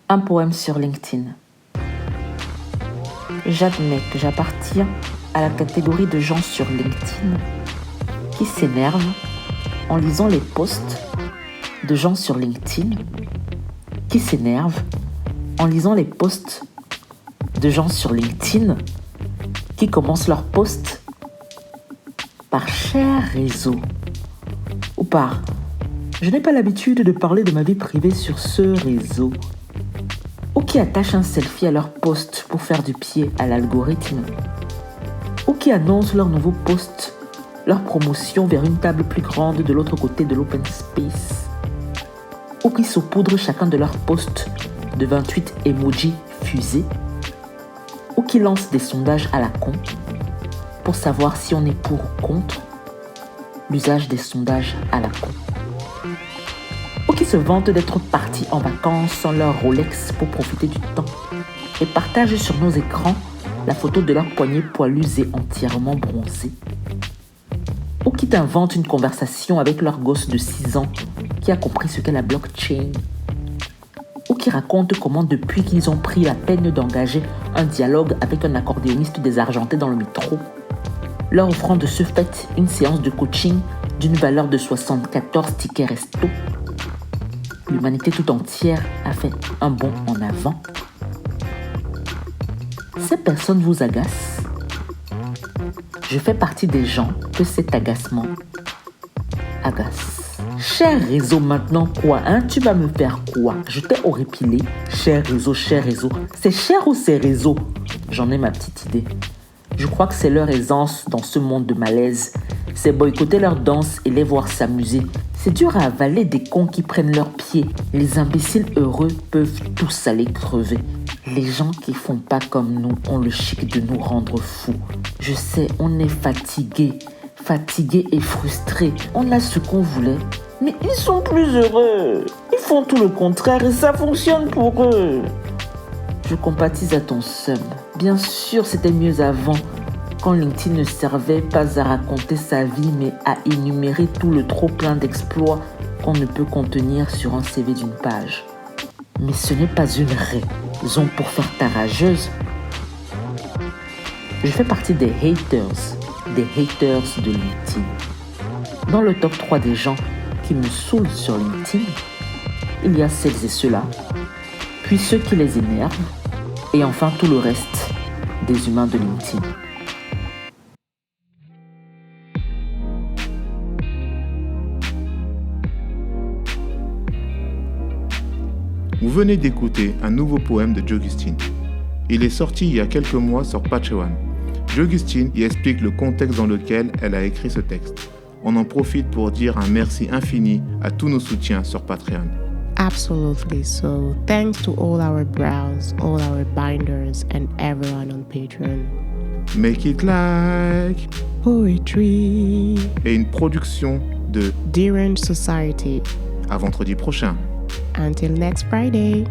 Un poème sur LinkedIn. J'admets que j'appartiens à la catégorie de gens sur LinkedIn qui s'énervent en lisant les posts de gens sur LinkedIn qui s'énervent en lisant les posts de gens sur LinkedIn qui commencent leurs posts par cher réseau ou par je n'ai pas l'habitude de parler de ma vie privée sur ce réseau ou qui attachent un selfie à leur post pour faire du pied à l'algorithme ou qui annoncent leur nouveau post, leur promotion vers une table plus grande de l'autre côté de l'open space ou qui saupoudrent chacun de leurs posts de 28 emojis fusés ou qui lancent des sondages à la con pour savoir si on est pour ou contre l'usage des sondages à la con. Ou qui se vantent d'être partis en vacances sans leur Rolex pour profiter du temps et partagent sur nos écrans la photo de leurs poignets poilus et entièrement bronzés. Ou qui inventent une conversation avec leur gosse de 6 ans qui a compris ce qu'est la blockchain. Ou qui racontent comment depuis qu'ils ont pris la peine d'engager un dialogue avec un accordéoniste désargenté dans le métro, leur offrant de ce fait une séance de coaching d'une valeur de 74 tickets resto, l'humanité tout entière a fait un bond en avant. Ces personnes vous agacent. Je fais partie des gens que cet agacement agace. Cher réseau, maintenant quoi, hein? Tu vas me faire quoi? Je t'ai horripilé. Cher réseau. C'est cher ou c'est réseau? J'en ai ma petite idée. Je crois que c'est leur aisance dans ce monde de malaise. C'est boycotter leur danse et les voir s'amuser. C'est dur à avaler des cons qui prennent leurs pieds. Les imbéciles heureux peuvent tous aller crever. Les gens qui font pas comme nous ont le chic de nous rendre fous. Je sais, on est fatigué et frustré. On a ce qu'on voulait, mais ils sont plus heureux. Ils font tout le contraire et ça fonctionne pour eux. Je compatis à ton seum. Bien sûr, c'était mieux avant, quand LinkedIn ne servait pas à raconter sa vie, mais à énumérer tout le trop-plein d'exploits qu'on ne peut contenir sur un CV d'une page. Mais ce n'est pas une raison pour faire ta rageuse. Je fais partie des haters de LinkedIn. Dans le top 3 des gens qui me saoulent sur LinkedIn, il y a celles et ceux-là, puis ceux qui les énervent, et enfin tout le reste des humains de LinkedIn. Vous venez d'écouter un nouveau poème de Jogustine. Il est sorti il y a quelques mois sur Patreon. Jogustine y explique le contexte dans lequel elle a écrit ce texte. On en profite pour dire un merci infini à tous nos soutiens sur Patreon. Absolutely. So thanks to all our brows, all our binders, and everyone on Patreon. Make it like Poetry. Et une production de Derange Society. À vendredi prochain. Until next Friday.